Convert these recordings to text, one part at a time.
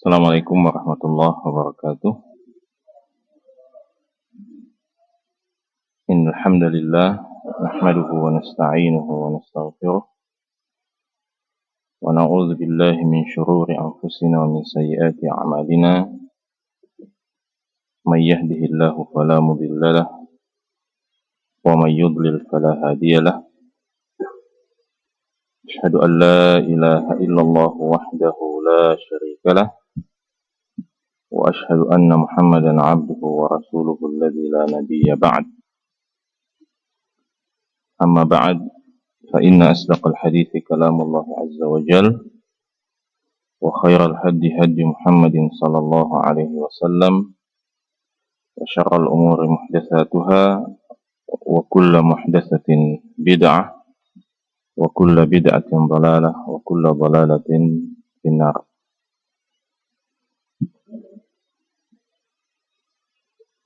Assalamualaikum warahmatullahi wabarakatuh. Innal hamdalillah nahmaduhu wa nasta'inuhu wa nastaghfiruh wa na'udzu billahi min shururi anfusina wa min sayyiati a'malina. May yahdihillahu fala mudilla lahu wa may yudlil fala hadiya lahu. Asyhadu an la ilaha illallah wahdahu la syarika lahu wa asyhadu anna Muhammadan 'abduhu wa rasuluhu alladzi la nabiyya ba'd. Amma ba'd, fa inna asdaqal hadithi kalamullah azza wa jal wa khairal hadi hadi Muhammadin sallallahu alaihi wasallam wa syarral umuri muhdatsatuha wa kullu muhdatsatin bid'ah wa kullu bid'atin dhalalah wa kullu dhalalatin finnar.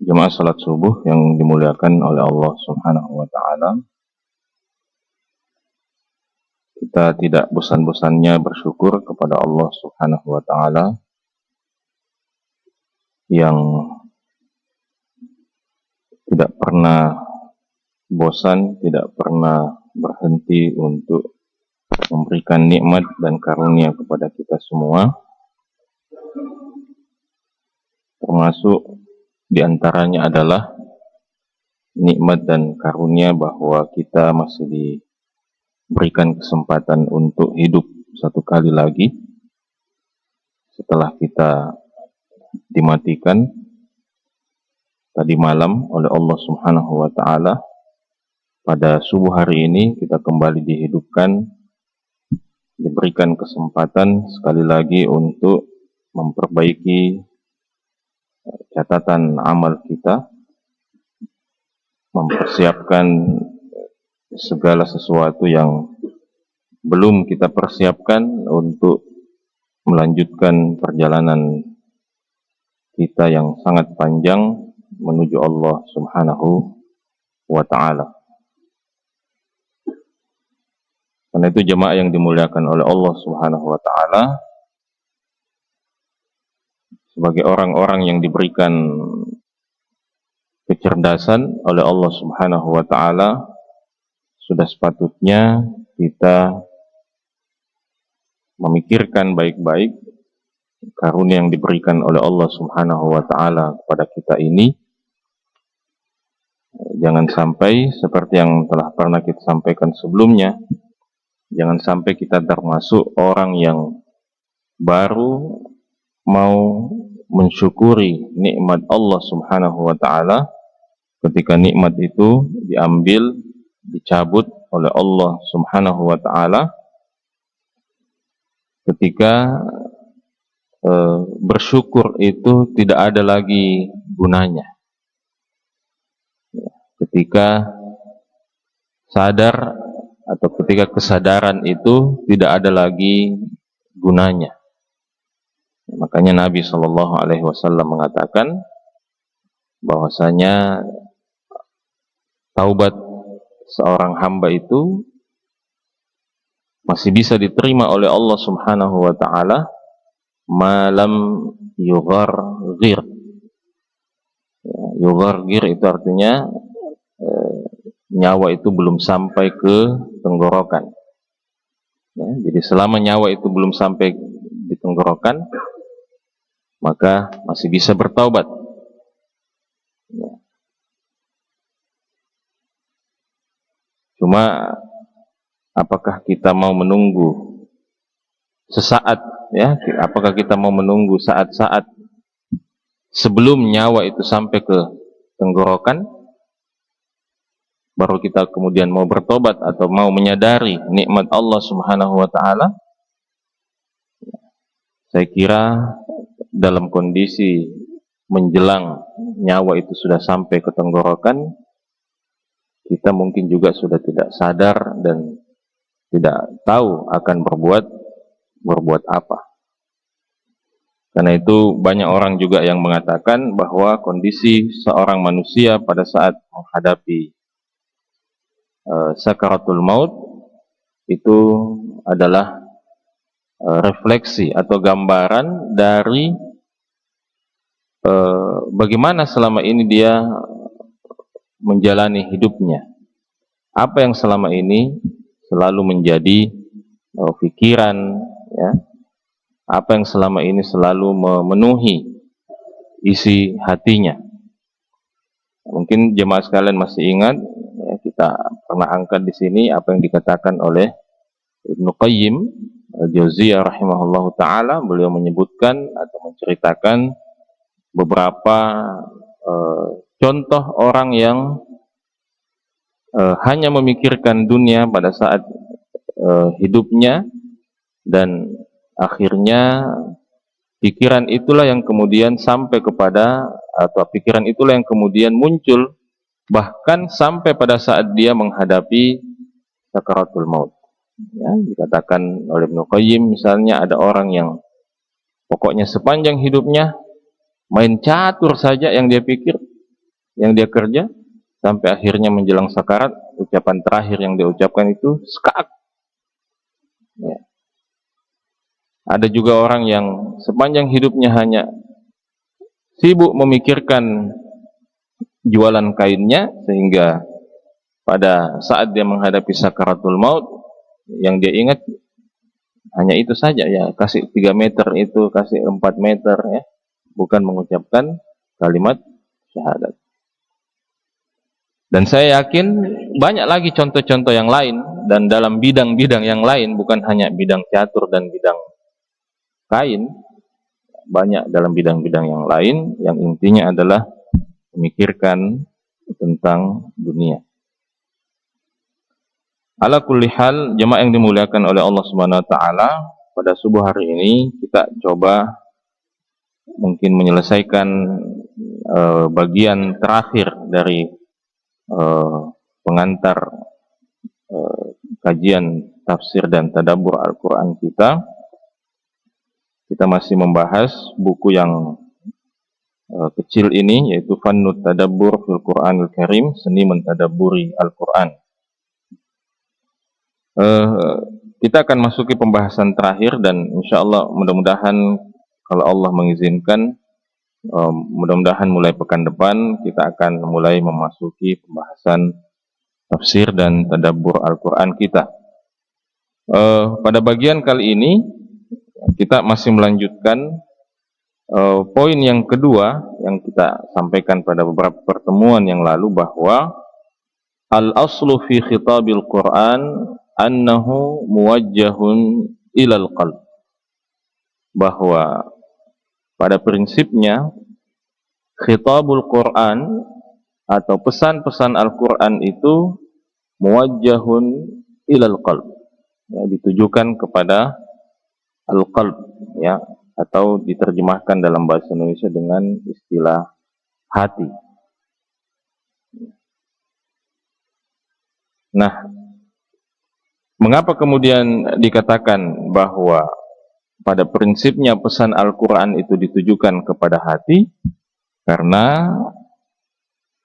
Jemaah salat subuh yang dimuliakan oleh Allah Subhanahu wa taala, kita tidak bosan-bosannya bersyukur kepada Allah Subhanahu wa taala yang tidak pernah bosan, tidak pernah berhenti untuk memberikan nikmat dan karunia kepada kita semua. Termasuk diantaranya adalah nikmat dan karunia bahwa kita masih diberikan kesempatan untuk hidup satu kali lagi setelah kita dimatikan tadi malam oleh Allah Subhanahu wa taala. Pada subuh hari ini kita kembali dihidupkan, diberikan kesempatan sekali lagi untuk memperbaiki catatan amal kita, mempersiapkan segala sesuatu yang belum kita persiapkan untuk melanjutkan perjalanan kita yang sangat panjang menuju Allah Subhanahu wa ta'ala. Karena itu jemaah yang dimuliakan oleh Allah Subhanahu wa ta'ala, sebagai orang-orang yang diberikan kecerdasan oleh Allah Subhanahu wa ta'ala, sudah sepatutnya kita memikirkan baik-baik karunia yang diberikan oleh Allah Subhanahu wa ta'ala kepada kita ini. Jangan sampai seperti yang telah pernah kita sampaikan sebelumnya, jangan sampai kita termasuk orang yang baru mau mensyukuri nikmat Allah Subhanahu wa ta'ala ketika nikmat itu diambil, dicabut oleh Allah Subhanahu wa ta'ala, ketika bersyukur itu tidak ada lagi gunanya. Ketika sadar atau ketika kesadaran itu tidak ada lagi gunanya. Makanya Nabi Shallallahu Alaihi Wasallam mengatakan bahwasanya taubat seorang hamba itu masih bisa diterima oleh Allah Subhanahu wa ta'ala malam yughargir. Yughargir itu artinya nyawa itu belum sampai ke tenggorokan. Ya, jadi selama nyawa itu belum sampai di tenggorokan, maka masih bisa bertaubat. Ya. Cuma apakah kita mau menunggu sesaat, ya? Apakah kita mau menunggu saat-saat sebelum nyawa itu sampai ke tenggorokan, baru kita kemudian mau bertobat atau mau menyadari nikmat Allah Subhanahu wa ta'ala? Saya kira dalam kondisi menjelang nyawa itu sudah sampai ke tenggorokan, kita mungkin juga sudah tidak sadar dan tidak tahu akan berbuat apa. Karena itu banyak orang juga yang mengatakan bahwa kondisi seorang manusia pada saat menghadapi sakaratul maut itu adalah refleksi atau gambaran dari bagaimana selama ini dia menjalani hidupnya. Apa yang selama ini selalu menjadi pikiran, ya, apa yang selama ini selalu memenuhi isi hatinya. Mungkin jemaah sekalian masih ingat, ya, kita pernah angkat di sini apa yang dikatakan oleh Ibnu Qayyim al-Jauziyah rahimahullahu taala. Beliau menyebutkan atau menceritakan beberapa contoh orang yang hanya memikirkan dunia pada saat hidupnya, dan akhirnya pikiran itulah yang kemudian sampai kepada, atau pikiran itulah yang kemudian muncul bahkan sampai pada saat dia menghadapi sakaratul maut. Ya, dikatakan oleh Ibnu Qayyim misalnya, ada orang yang pokoknya sepanjang hidupnya main catur saja yang dia pikir, yang dia kerja, sampai akhirnya menjelang sakarat, ucapan terakhir yang dia ucapkan itu skak. Ya. Ada juga orang yang sepanjang hidupnya hanya sibuk memikirkan jualan kainnya, sehingga pada saat dia menghadapi sakaratul maut, yang dia ingat hanya itu saja, ya, kasih 3 meter itu, kasih 4 meter, ya, bukan mengucapkan kalimat syahadat. Dan saya yakin banyak lagi contoh-contoh yang lain, dan dalam bidang-bidang yang lain, bukan hanya bidang catur dan bidang kain, banyak dalam bidang-bidang yang lain yang intinya adalah memikirkan tentang dunia. Ala kulli hal, jemaah yang dimuliakan oleh Allah Subhanahu wa taala, pada subuh hari ini kita coba mungkin menyelesaikan bagian terakhir dari pengantar kajian tafsir dan tadabbur Al-Qur'an kita. Kita masih membahas buku yang kecil ini, yaitu Fannut Tadabbur fil Qur'anil Karim, seni mentadabburi Al-Qur'an. Kita akan masuki pembahasan terakhir, dan insyaallah mudah-mudahan kalau Allah mengizinkan, mudah-mudahan mulai pekan depan kita akan mulai memasuki pembahasan tafsir dan tadabbur Al-Qur'an kita. Pada bagian kali ini kita masih melanjutkan poin yang kedua yang kita sampaikan pada beberapa pertemuan yang lalu, bahwa al-aslu fi khitabil Qur'an annahu muwajjahun ilal qalb, bahwa pada prinsipnya khitabul Qur'an atau pesan-pesan Al-Qur'an itu muwajjahun ilal qalb, ya, ditujukan kepada al-qalb, ya, atau diterjemahkan dalam bahasa Indonesia dengan istilah hati. Nah, mengapa kemudian dikatakan bahwa pada prinsipnya pesan Al-Quran itu ditujukan kepada hati? Karena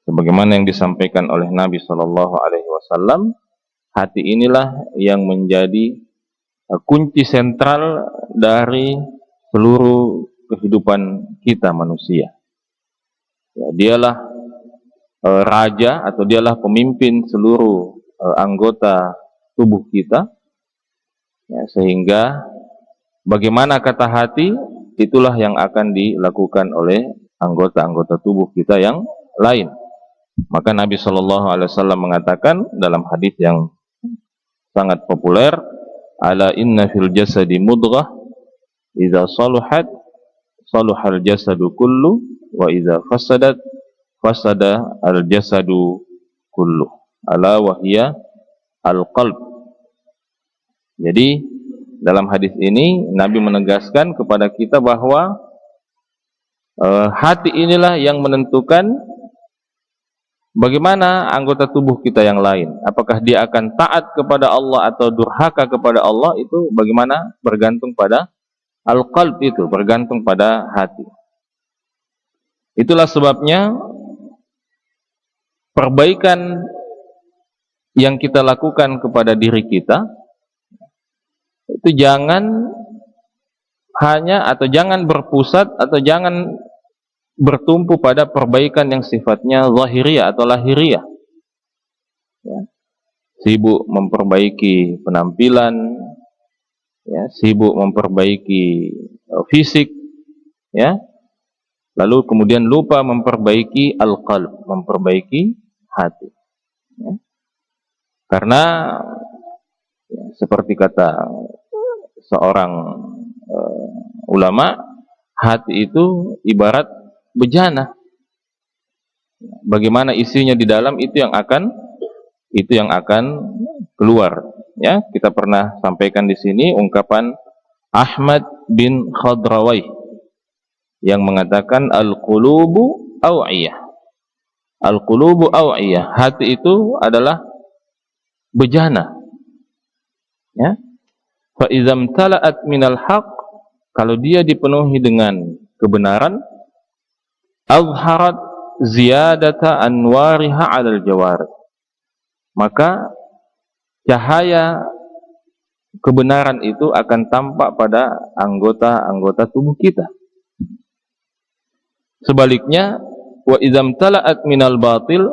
sebagaimana yang disampaikan oleh Nabi SAW, hati inilah yang menjadi kunci sentral dari seluruh kehidupan kita manusia. Ya, dialah raja atau dialah pemimpin seluruh anggota tubuh kita, ya, sehingga bagaimana kata hati, itulah yang akan dilakukan oleh anggota-anggota tubuh kita yang lain. Maka Nabi SAW mengatakan dalam hadis yang sangat populer, ala inna fil jasadi mudghah, idza saluhat saluhal jasadu kullu, wa idza fasadat fasada al jasadu kullu, ala wahya al qalb. Jadi dalam hadis ini Nabi menegaskan kepada kita bahwa hati inilah yang menentukan bagaimana anggota tubuh kita yang lain. Apakah dia akan taat kepada Allah atau durhaka kepada Allah, itu bagaimana bergantung pada al-qalb, itu bergantung pada hati. Itulah sebabnya perbaikan yang kita lakukan kepada diri kita itu jangan hanya atau jangan berpusat atau jangan bertumpu pada perbaikan yang sifatnya zahiriyah atau lahiriah. Ya. Sibuk memperbaiki penampilan, ya, sibuk memperbaiki fisik, ya, lalu kemudian lupa memperbaiki al-qalb, memperbaiki hati. Ya. Karena ya, seperti kata seorang ulama, hati itu ibarat bejana. Bagaimana isinya di dalam itu yang akan keluar. Ya, kita pernah sampaikan di sini ungkapan Ahmad bin Khadrawai yang mengatakan al-qulubu aw'iyah. Al-qulubu aw'iyah. Hati itu adalah bejana. Ya. Fa idzam tala'at minal haqq, kalau dia dipenuhi dengan kebenaran, azharat ziyadata anwariha 'alal jawar, maka cahaya kebenaran itu akan tampak pada anggota-anggota tubuh kita. Sebaliknya, wa idzam tala'at minal batil,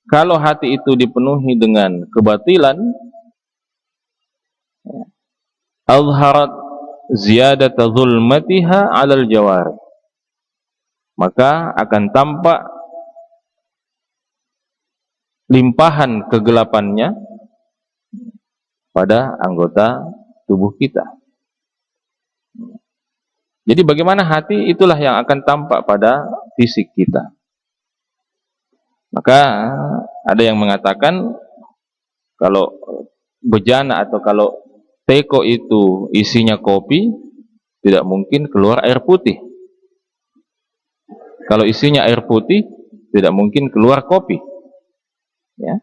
kalau hati itu dipenuhi dengan kebatilan, azharat ziyadata zulmatiha 'alal jawar, maka akan tampak limpahan kegelapannya pada anggota tubuh kita. Jadi bagaimana hati, itulah yang akan tampak pada fisik kita. Maka ada yang mengatakan kalau bejana atau kalau teko itu isinya kopi, tidak mungkin keluar air putih. Kalau isinya air putih, tidak mungkin keluar kopi. Ya.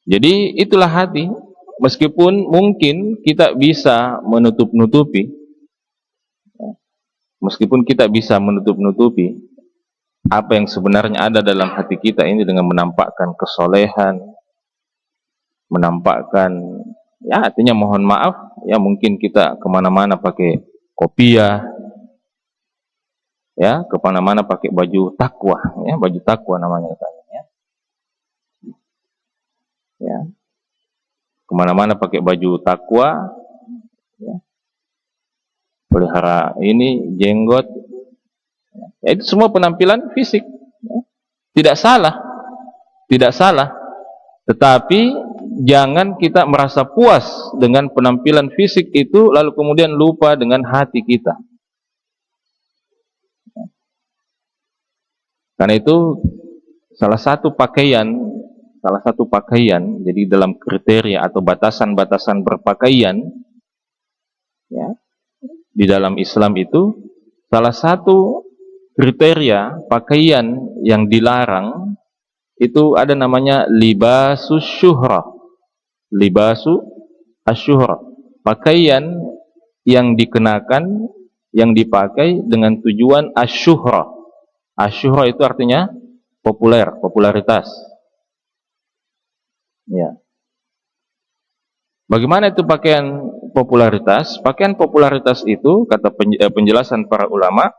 Jadi itulah hati. Meskipun mungkin kita bisa menutup-nutupi, meskipun kita bisa menutup-nutupi apa yang sebenarnya ada dalam hati kita ini dengan menampakkan kesolehan, menampakkan, ya artinya mohon maaf, ya mungkin kita kemana-mana pakai kopiah, ya kemana-mana pakai baju takwa, ya baju takwa namanya katanya, ya kemana-mana pakai baju takwa, ya, pelihara ini jenggot, ya, itu semua penampilan fisik, ya. Tidak salah, tetapi jangan kita merasa puas dengan penampilan fisik itu lalu kemudian lupa dengan hati kita. Karena itu salah satu pakaian, jadi dalam kriteria atau batasan-batasan berpakaian, ya, di dalam Islam itu salah satu kriteria pakaian yang dilarang itu ada namanya libasus syuhrah. Libasu asyuhrah, pakaian yang dikenakan, yang dipakai dengan tujuan asyuhrah. Asyuhrah itu artinya populer, popularitas. Ya. Bagaimana itu pakaian popularitas? Pakaian popularitas itu, kata penjelasan para ulama,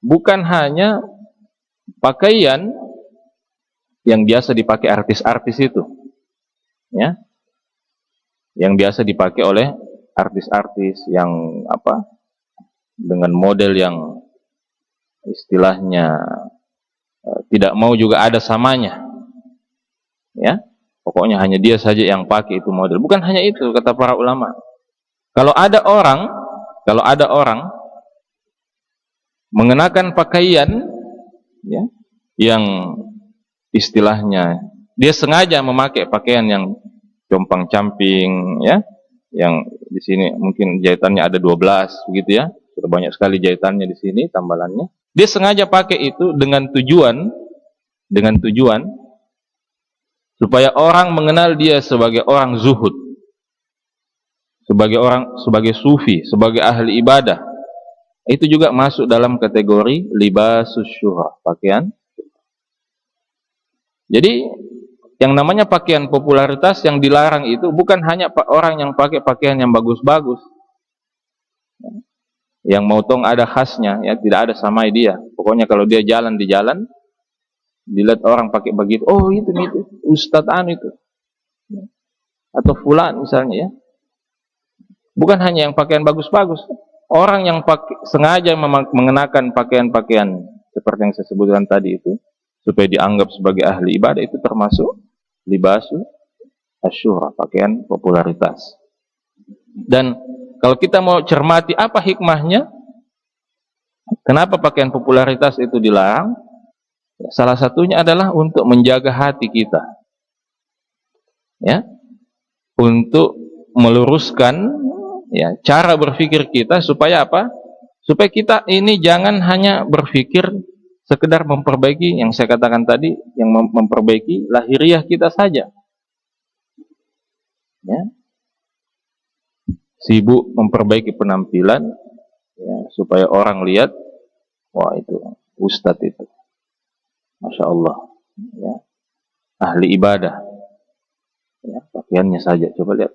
bukan hanya pakaian yang biasa dipakai artis-artis itu, ya, yang biasa dipakai oleh artis-artis yang apa, dengan model yang istilahnya tidak mau juga ada samanya, ya. Pokoknya hanya dia saja yang pakai itu model. Bukan hanya itu, kata para ulama. Kalau ada orang mengenakan pakaian, ya, yang istilahnya dia sengaja memakai pakaian yang compang-camping, ya, yang di sini mungkin jahitannya ada 12 begitu, ya. Sudah banyak sekali jahitannya di sini, tambalannya. Dia sengaja pakai itu dengan tujuan supaya orang mengenal dia sebagai orang zuhud, sebagai sufi, sebagai ahli ibadah. Itu juga masuk dalam kategori libasus syuhrah, pakaian. Jadi yang namanya pakaian popularitas yang dilarang itu bukan hanya orang yang pakai pakaian yang bagus-bagus, Yang motong ada khasnya, ya tidak ada samai dia. Pokoknya kalau dia jalan di jalan, dilihat orang pakai begitu, oh itu Ustadz itu, atau fulan misalnya ya. Bukan hanya yang pakaian bagus-bagus, orang yang sengaja mengenakan pakaian-pakaian seperti yang saya sebutkan tadi itu, supaya dianggap sebagai ahli ibadah, itu termasuk libasu asyura, pakaian popularitas. Dan kalau kita mau cermati apa hikmahnya, kenapa pakaian popularitas itu dilarang? Salah satunya adalah untuk menjaga hati kita, ya, untuk meluruskan ya cara berpikir kita, supaya apa? Supaya kita ini jangan hanya berpikir sekedar memperbaiki yang saya katakan tadi, yang memperbaiki lahiriah kita saja, ya, sibuk memperbaiki penampilan, ya, supaya orang lihat, wah itu ustadz itu, masya Allah, ya, ahli ibadah, ya, pakaiannya saja, coba lihat,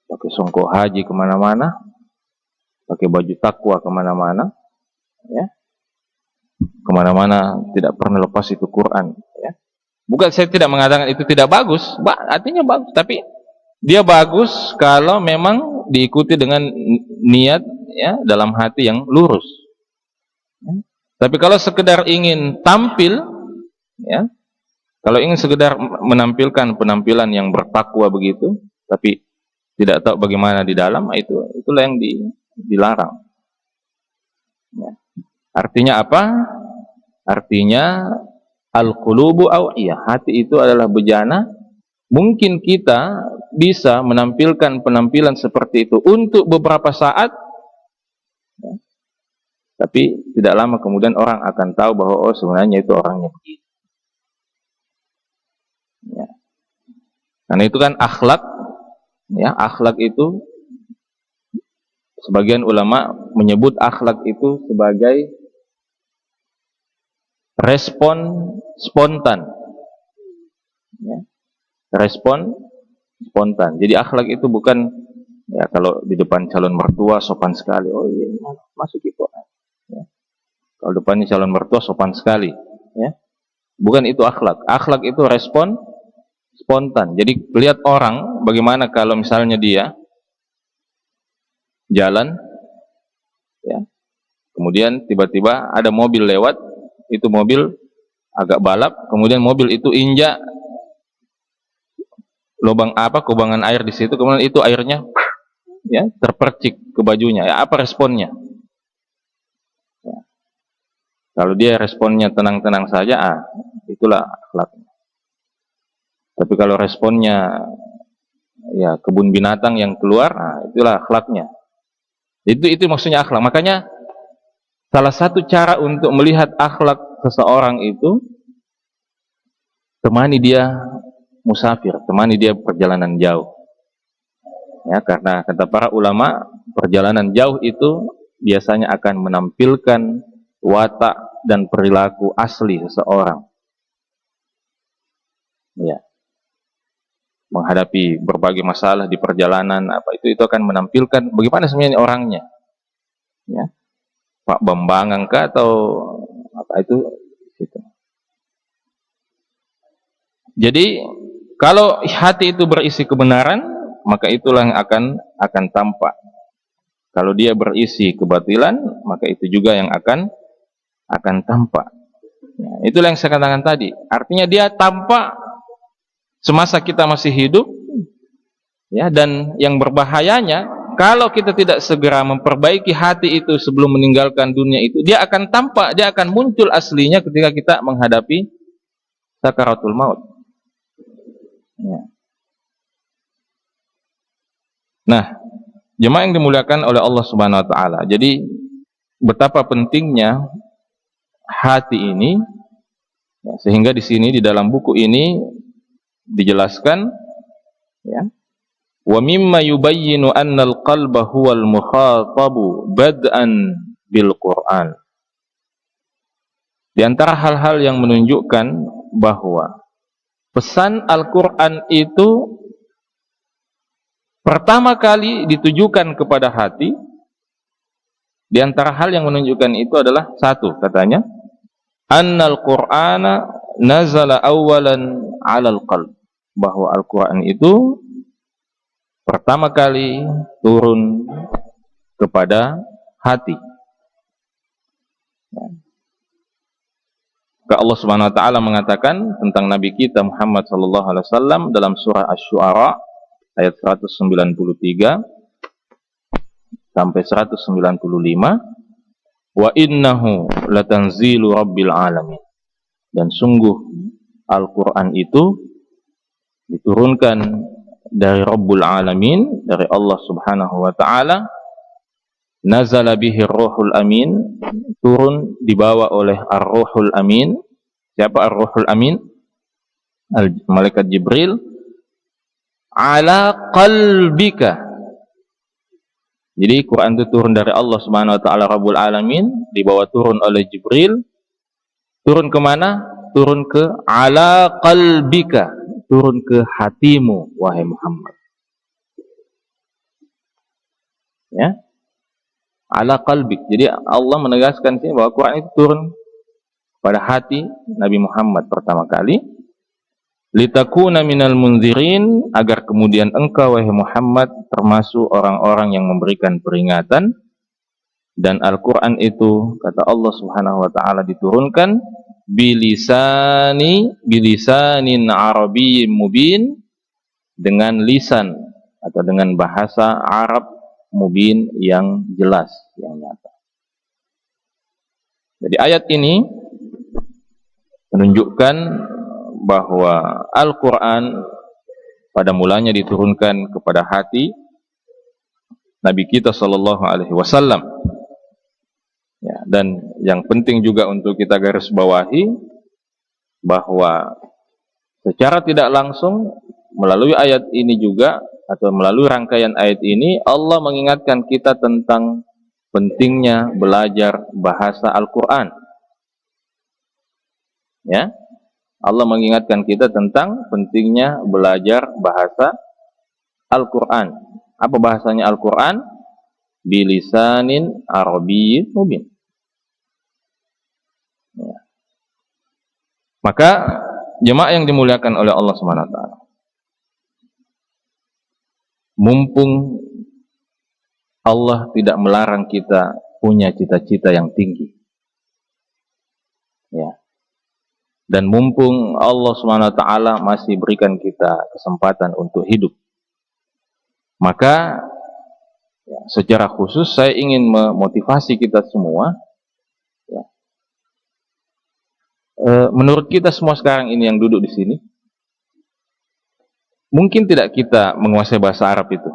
pakai songkok haji kemana-mana, pakai baju takwa kemana-mana, ya, kemana-mana tidak pernah lepas itu Quran, ya. Bukan saya tidak mengatakan itu tidak bagus, artinya bagus, tapi dia bagus kalau memang diikuti dengan niat, ya, dalam hati yang lurus. Ya. Tapi kalau sekedar ingin tampil, ya, kalau ingin sekedar menampilkan penampilan yang bertakwa begitu, tapi tidak tahu bagaimana di dalam, itulah yang dilarang. Ya. Artinya apa? Artinya al-qulubu aw'iyah, hati itu adalah bejana. Mungkin kita bisa menampilkan penampilan seperti itu untuk beberapa saat, ya, tapi tidak lama kemudian orang akan tahu bahwa oh sebenarnya itu orangnya begitu. Ya. Karena itu kan akhlak, ya, akhlak itu sebagian ulama menyebut akhlak itu sebagai respon spontan, ya, respon spontan. Jadi akhlak itu bukan, ya, kalau di depan calon mertua sopan sekali, oh iya masuk itu, ya. Kalau depannya calon mertua sopan sekali, ya, bukan itu akhlak. Akhlak itu respon spontan. Jadi lihat orang bagaimana kalau misalnya dia jalan, ya, kemudian tiba-tiba ada mobil lewat, itu mobil agak balap, kemudian mobil itu injak lubang kubangan air di situ, kemudian itu airnya, ya, terpercik ke bajunya, ya, apa responnya? Ya. Kalau dia responnya tenang-tenang saja, itulah akhlaknya. Tapi kalau responnya, ya, kebun binatang yang keluar, itulah akhlaknya. Itu maksudnya akhlak. Makanya salah satu cara untuk melihat akhlak seseorang itu, temani dia musafir, temani dia perjalanan jauh. Ya, karena kata para ulama, perjalanan jauh itu biasanya akan menampilkan watak dan perilaku asli seseorang. Ya. Menghadapi berbagai masalah di perjalanan, itu akan menampilkan bagaimana sebenarnya orangnya. Ya. Pak Bambang atau itu gitu. Jadi kalau hati itu berisi kebenaran, maka itulah yang akan tampak. Kalau dia berisi kebatilan, maka itu juga yang akan tampak. Ya, itulah yang saya katakan tadi. Artinya dia tampak semasa kita masih hidup, ya, dan yang berbahayanya kalau kita tidak segera memperbaiki hati itu sebelum meninggalkan dunia itu, dia akan tampak, dia akan muncul aslinya ketika kita menghadapi sakaratul maut. Ya. Nah, jemaah yang dimuliakan oleh Allah Subhanahu wa taala. Jadi betapa pentingnya hati ini, ya, sehingga di sini di dalam buku ini dijelaskan, ya, wa mimma yubayyinu anna al-qalba huwa al-mukhatabu bad'an bil Qur'an. Di antara hal-hal yang menunjukkan bahwa pesan Al-Qur'an itu pertama kali ditujukan kepada hati, Di antara hal yang menunjukkan itu adalah satu, katanya, annal Qur'ana nazala awalan 'alal qalb, bahwa Al-Qur'an itu pertama kali turun kepada hati. Allah Subhanahu wa taala mengatakan tentang nabi kita Muhammad sallallahu alaihi wasallam dalam surah Asy-Syu'ara ayat 193 sampai 195, wa innahu latanzilu rabbil alamin, dan sungguh Al-Qur'an itu diturunkan dari Rabbul Alamin, dari Allah Subhanahu wa taala. Nazala bihi Ruhul Amin, turun dibawa oleh Ar-Ruhul Amin. Siapa Ar-Ruhul Amin? Malaikat Jibril. Ala qalbika. Jadi Quran itu turun dari Allah Subhanahu wa taala Rabbul Alamin, dibawa turun oleh Jibril. Turun kemana? Turun ke ala qalbika, turun ke hatimu wahai Muhammad. Ya. Ala qalbik. Jadi Allah menegaskan sini bahwa Quran itu turun pada hati Nabi Muhammad pertama kali. Litakuna minal munzirin, agar kemudian engkau wahai Muhammad termasuk orang-orang yang memberikan peringatan. Dan Al-Quran itu, kata Allah Subhanahu wa taala, diturunkan bilisanin arabiyyin mubin, dengan lisan atau dengan bahasa Arab mubin, yang jelas, yang nyata. Jadi ayat ini menunjukkan bahwa Al-Quran pada mulanya diturunkan kepada hati Nabi kita Sallallahu Alaihi Wasallam. Ya, dan yang penting juga untuk kita garis bawahi bahwa secara tidak langsung melalui ayat ini juga, atau melalui rangkaian ayat ini, Allah mengingatkan kita tentang pentingnya belajar bahasa Al-Quran. Ya, Allah mengingatkan kita tentang pentingnya belajar bahasa Al-Quran. Apa bahasanya Al-Quran? Bilisanin arabiyyin mubin. Ya. Maka jemaah yang dimuliakan oleh Allah Subhanahu wa taala, mumpung Allah tidak melarang kita punya cita-cita yang tinggi, ya, dan mumpung Allah Subhanahu wa taala masih berikan kita kesempatan untuk hidup, maka ya, secara khusus saya ingin memotivasi kita semua. Ya, menurut kita semua sekarang ini yang duduk di sini, mungkin tidak kita menguasai bahasa Arab itu.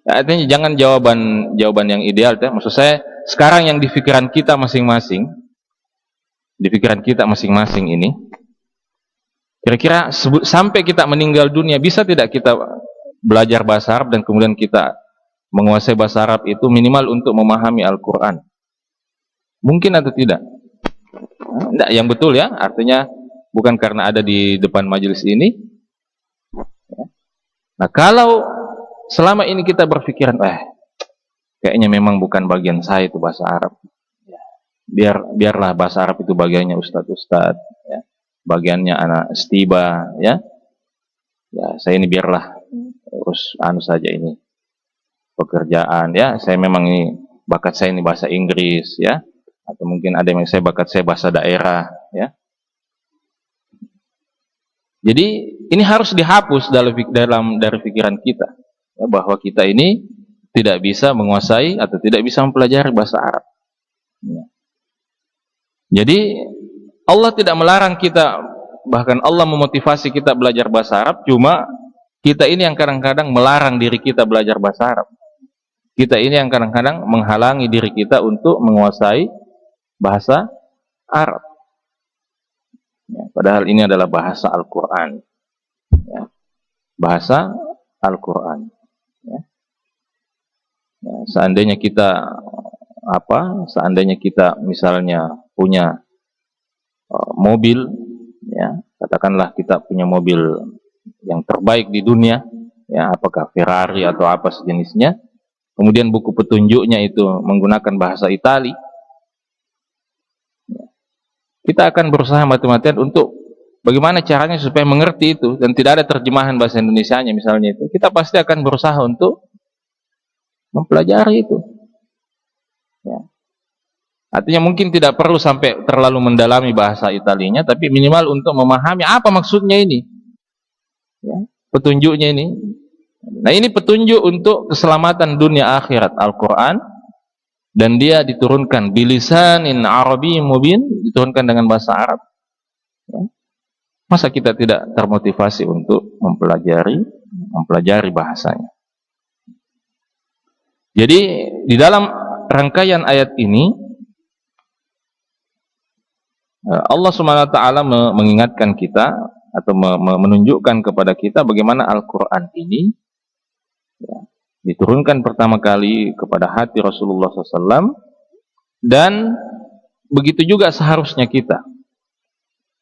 Artinya jangan jawaban yang ideal, ya. Maksud saya sekarang yang di pikiran kita masing-masing, ini, kira-kira sampai kita meninggal dunia, bisa tidak kita belajar bahasa Arab dan kemudian kita menguasai bahasa Arab itu minimal untuk memahami Al-Quran? Mungkin atau tidak? Tidak, yang betul ya, artinya bukan karena ada di depan majelis ini. Nah, kalau selama ini kita berpikiran, kayaknya memang bukan bagian saya itu bahasa Arab, biarlah bahasa Arab itu bagiannya ustadz, ya, bagiannya anak istiba, ya, saya ini biarlah urus saja ini pekerjaan, ya, saya memang ini bakat saya ini bahasa Inggris, ya, atau mungkin ada yang saya bakat saya bahasa daerah, ya. Jadi ini harus dihapus dari pikiran kita, ya, bahwa kita ini tidak bisa menguasai atau tidak bisa mempelajari bahasa Arab. Ya. Jadi Allah tidak melarang kita, bahkan Allah memotivasi kita belajar bahasa Arab, cuma kita ini yang kadang-kadang melarang diri kita belajar bahasa Arab. Kita ini yang kadang-kadang menghalangi diri kita untuk menguasai bahasa Arab. Ya, padahal ini adalah bahasa Al-Quran. Ya, bahasa Al-Quran. Ya. Ya, seandainya kita misalnya punya mobil, ya, katakanlah kita punya mobil yang terbaik di dunia, ya, apakah Ferrari atau apa sejenisnya, kemudian buku petunjuknya itu menggunakan bahasa Itali, kita akan berusaha mati-matian untuk bagaimana caranya supaya mengerti itu, dan tidak ada terjemahan bahasa Indonesianya misalnya itu, kita pasti akan berusaha untuk mempelajari itu. Ya. Artinya mungkin tidak perlu sampai terlalu mendalami bahasa Italinya, tapi minimal untuk memahami apa maksudnya ini, ya, petunjuknya ini. Nah, ini petunjuk untuk keselamatan dunia akhirat, Al-Quran, dan dia diturunkan bilisanin Arabi mubin, diturunkan dengan bahasa Arab. Ya. Masa kita tidak termotivasi untuk mempelajari bahasanya? Jadi di dalam rangkaian ayat ini Allah Subhanahu wa taala mengingatkan kita atau menunjukkan kepada kita bagaimana Al-Qur'an ini, ya, diturunkan pertama kali kepada hati Rasulullah SAW, dan begitu juga seharusnya kita,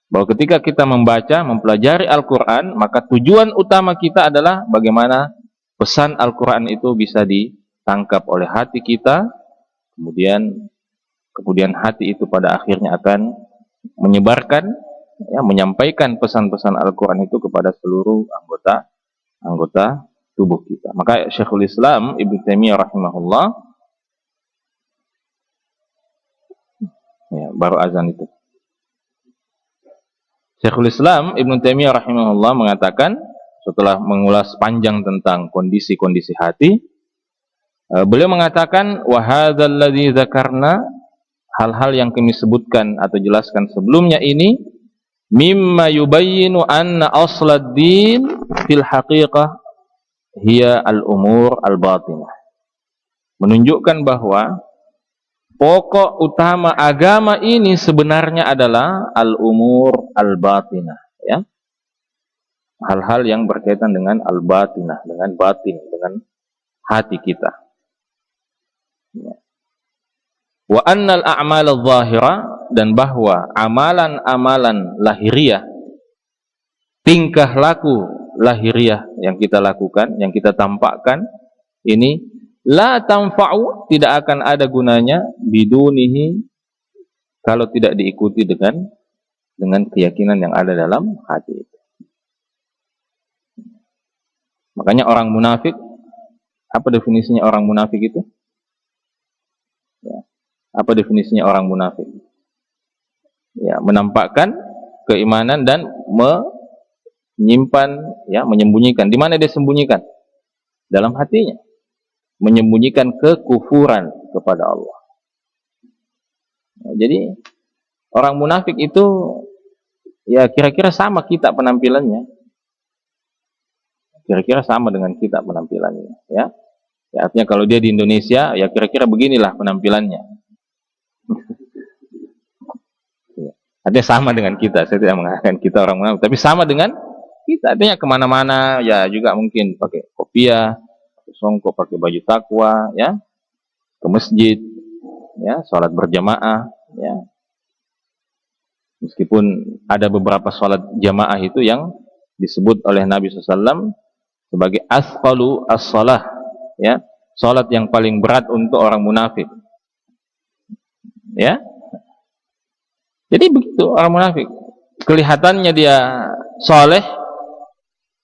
bahwa ketika kita membaca, mempelajari Al-Quran, maka tujuan utama kita adalah bagaimana pesan Al-Quran itu bisa ditangkap oleh hati kita, kemudian hati itu pada akhirnya akan menyebarkan, ya, menyampaikan pesan-pesan Al-Quran itu kepada seluruh anggota tubuh kita. Maka Syekhul Islam Ibnu Taimiyah rahimahullah, ya, baru azan itu. Syekhul Islam Ibnu Taimiyah rahimahullah mengatakan, setelah mengulas panjang tentang kondisi-kondisi hati, beliau mengatakan, wa hadzal ladzi dzakarna, hal-hal yang kami sebutkan atau jelaskan sebelumnya ini, mimma yubayyinu anna aslad din fil haqiqah hiya al-umur al-batinah. Menunjukkan bahwa pokok utama agama ini sebenarnya adalah al-umur al-batinah, ya. Hal-hal yang berkaitan dengan al-batinah, dengan batin, dengan hati kita. Ya. Wa annal a'mal adh-dhahira, dan bahwa amalan-amalan lahiriah, tingkah laku lahiriah yang kita lakukan, yang kita tampakkan ini, la tanfa'u, tidak akan ada gunanya, bidunihi, kalau tidak diikuti dengan keyakinan yang ada dalam hati itu. Makanya orang munafik, apa definisinya orang munafik itu? Ya. Apa definisinya orang munafik? Ya, menampakkan keimanan dan menyimpan, ya, menyembunyikan. Di mana dia sembunyikan? Dalam hatinya. Menyembunyikan kekufuran kepada Allah. Ya, jadi orang munafik itu, ya, kira-kira sama kita penampilannya. Kira-kira sama dengan kita penampilannya, ya. Ya, artinya kalau dia di Indonesia, ya kira-kira beginilah penampilannya. Artinya sama dengan kita. Saya tidak mengatakan kita orang munafik, tapi sama dengan kita. Artinya kemana-mana, ya juga mungkin pakai kopiah, pakai songkok, pakai baju takwa, ya, ke masjid, ya, sholat berjamaah, ya. Meskipun ada beberapa sholat jamaah itu yang disebut oleh Nabi SAW sebagai asqalu as-shalah, ya, sholat yang paling berat untuk orang munafik, ya. Jadi begitu orang munafik, kelihatannya dia soleh,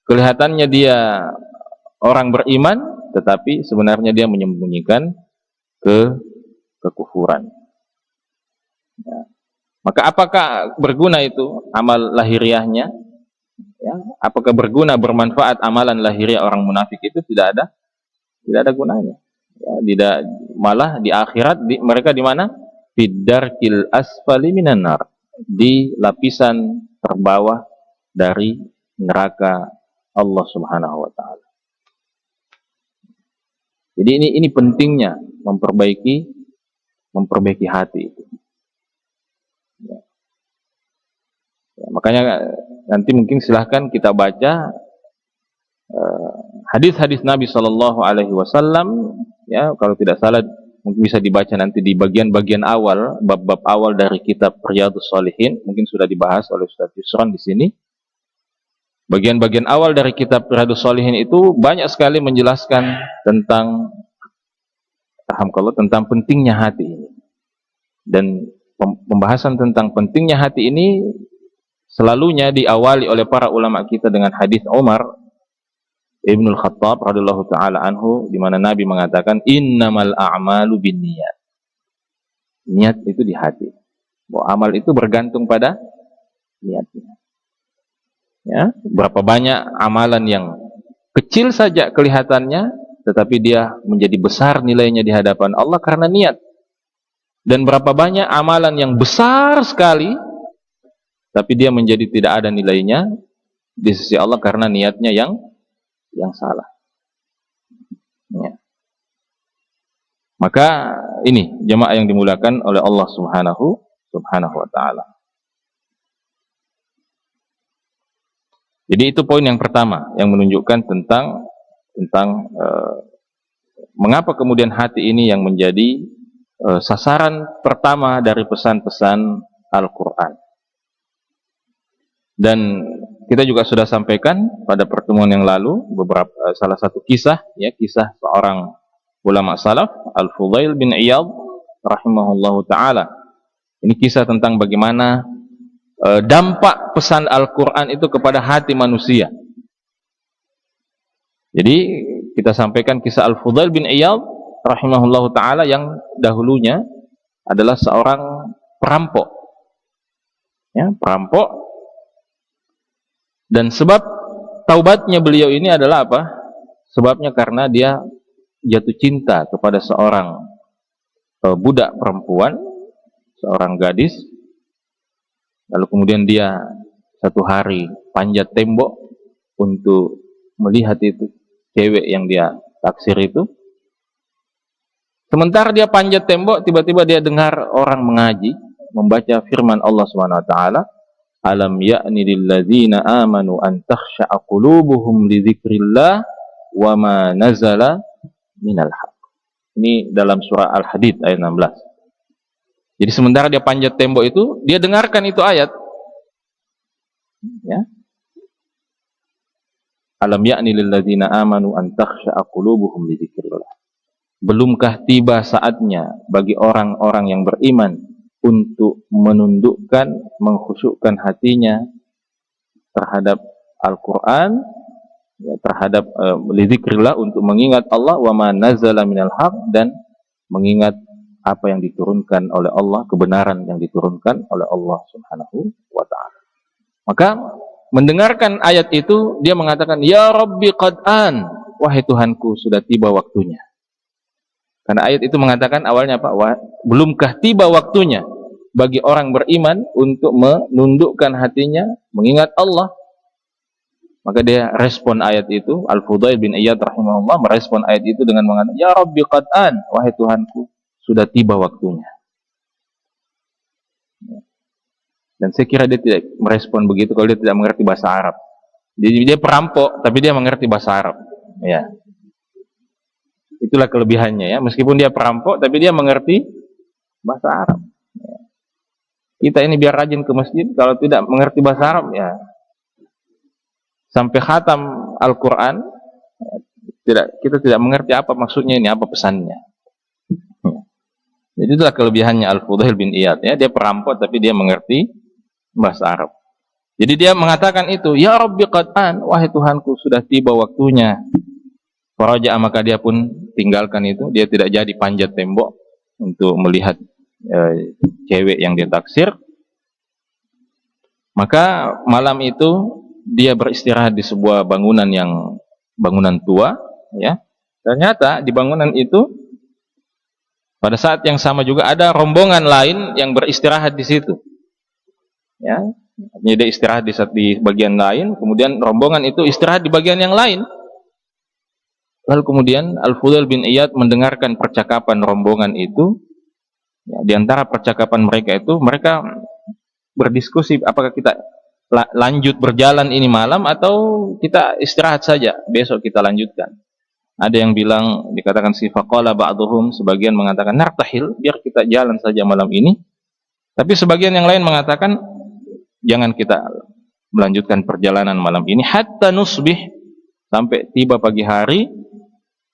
kelihatannya dia orang beriman, tetapi sebenarnya dia menyembunyikan kekufuran. Ya. Maka apakah berguna itu amal lahiriahnya? Ya. Apakah berguna, bermanfaat amalan lahiriah orang munafik itu? Tidak ada gunanya. Ya, malah di akhirat mereka di mana? Fiddarkil asfali minan nar, di lapisan terbawah dari neraka Allah Subhanahu wa taala. Jadi ini pentingnya memperbaiki hati itu. Ya. Ya, makanya nanti mungkin silahkan kita baca hadis-hadis Nabi Shallallahu Alaihi Wasallam. Ya, kalau tidak salah mungkin bisa dibaca nanti di bagian-bagian awal, bab-bab awal dari kitab Riyadhus Shalihin, mungkin sudah dibahas oleh Ustaz Yusron di sini. Bagian-bagian awal dari kitab Riyadhus Shalihin itu banyak sekali menjelaskan tentang Alhamdulillah, tentang pentingnya hati ini. Dan pembahasan tentang pentingnya hati ini selalunya diawali oleh para ulama kita dengan hadis Umar Ibnul Khattab radhiyallahu taala anhu, di mana Nabi mengatakan innamal a'malu binniyat. Niat itu di hati. Bahwa amal itu bergantung pada niatnya. Ya, berapa banyak amalan yang kecil saja kelihatannya, tetapi dia menjadi besar nilainya di hadapan Allah karena niat. Dan berapa banyak amalan yang besar sekali, tapi dia menjadi tidak ada nilainya di sisi Allah karena niatnya yang salah. Ya. Maka ini jemaah yang dimuliakan oleh Allah Subhanahu wa taala. Jadi itu poin yang pertama yang menunjukkan tentang mengapa kemudian hati ini yang menjadi sasaran pertama dari pesan-pesan Al-Qur'an. Dan kita juga sudah sampaikan pada pertemuan yang lalu salah satu kisah seorang ulama salaf, Al-Fudail bin Iyad rahimahullahu taala. Ini kisah tentang bagaimana dampak pesan Al-Qur'an itu kepada hati manusia. Jadi kita sampaikan kisah Al-Fudail bin Iyad rahimahullahu taala yang dahulunya adalah seorang perampok. Ya, perampok. Dan sebab taubatnya beliau ini adalah apa? Sebabnya karena dia jatuh cinta kepada seorang budak perempuan, seorang gadis. Lalu kemudian dia satu hari panjat tembok untuk melihat itu cewek yang dia taksir itu. Sementara dia panjat tembok, tiba-tiba dia dengar orang mengaji, membaca firman Allah Subhanahu wa taala, alam ya'ni lil ladzina amanu an takhsha'a qulubuhum li dzikrillah wa ma nazala minal haq. Ini dalam surah Al-Hadid ayat 16. Jadi sementara dia panjat tembok itu, dia dengarkan itu ayat. Ya. Alam ya'ni lil ladzina amanu an takhsha'a qulubuhum li dzikrillah. Belumkah tiba saatnya bagi orang-orang yang beriman untuk menundukkan, mengkhusyukkan hatinya terhadap Al-Quran, ya, terhadap lidzikrillah, untuk mengingat Allah, wa ma nazala minal haq, dan mengingat apa yang diturunkan oleh Allah, kebenaran yang diturunkan oleh Allah Subhanahu wa ta'ala. Maka mendengarkan ayat itu, dia mengatakan, ya Rabbi qad an, wahai Tuhanku, sudah tiba waktunya. Karena ayat itu mengatakan awalnya apa? Belumkah tiba waktunya bagi orang beriman untuk menundukkan hatinya, mengingat Allah. Maka dia respon ayat itu, Al-Fudail bin Iyad rahimahullah merespon ayat itu dengan mengatakan, ya Rabbi qad an, wahai Tuhanku, sudah tiba waktunya. Dan saya kira dia tidak merespon begitu kalau dia tidak mengerti bahasa Arab. Jadi dia perampok, tapi dia mengerti bahasa Arab. Ya. Itulah kelebihannya, ya. Meskipun dia perampok, tapi dia mengerti bahasa Arab. Ya. Kita ini biar rajin ke masjid, kalau tidak mengerti bahasa Arab, ya sampai khatam Al-Quran, ya, kita tidak mengerti apa maksudnya ini, apa pesannya. Ya. Jadi itulah kelebihannya Al-Fudail bin Iyad, ya. Dia perampok, tapi dia mengerti bahasa Arab. Jadi dia mengatakan itu, ya Rabbi qad an, wahai Tuhanku, sudah tiba waktunya. Faraja, maka dia pun tinggalkan itu, dia tidak jadi panjat tembok untuk melihat cewek yang dia taksir. Maka malam itu dia beristirahat di sebuah bangunan tua, ya. Ternyata di bangunan itu pada saat yang sama juga ada rombongan lain yang beristirahat di situ. Ya, dia istirahat di bagian lain, kemudian rombongan itu istirahat di bagian yang lain. Lalu kemudian Al-Fudail bin Iyad mendengarkan percakapan rombongan itu. Ya, di antara percakapan mereka itu, mereka berdiskusi apakah kita lanjut berjalan ini malam atau kita istirahat saja, besok kita lanjutkan. Ada yang bilang, dikatakan sifaqala ba'duhum, sebagian mengatakan nartahil, biar kita jalan saja malam ini. Tapi sebagian yang lain mengatakan jangan kita melanjutkan perjalanan malam ini hatta nusbih, sampai tiba pagi hari.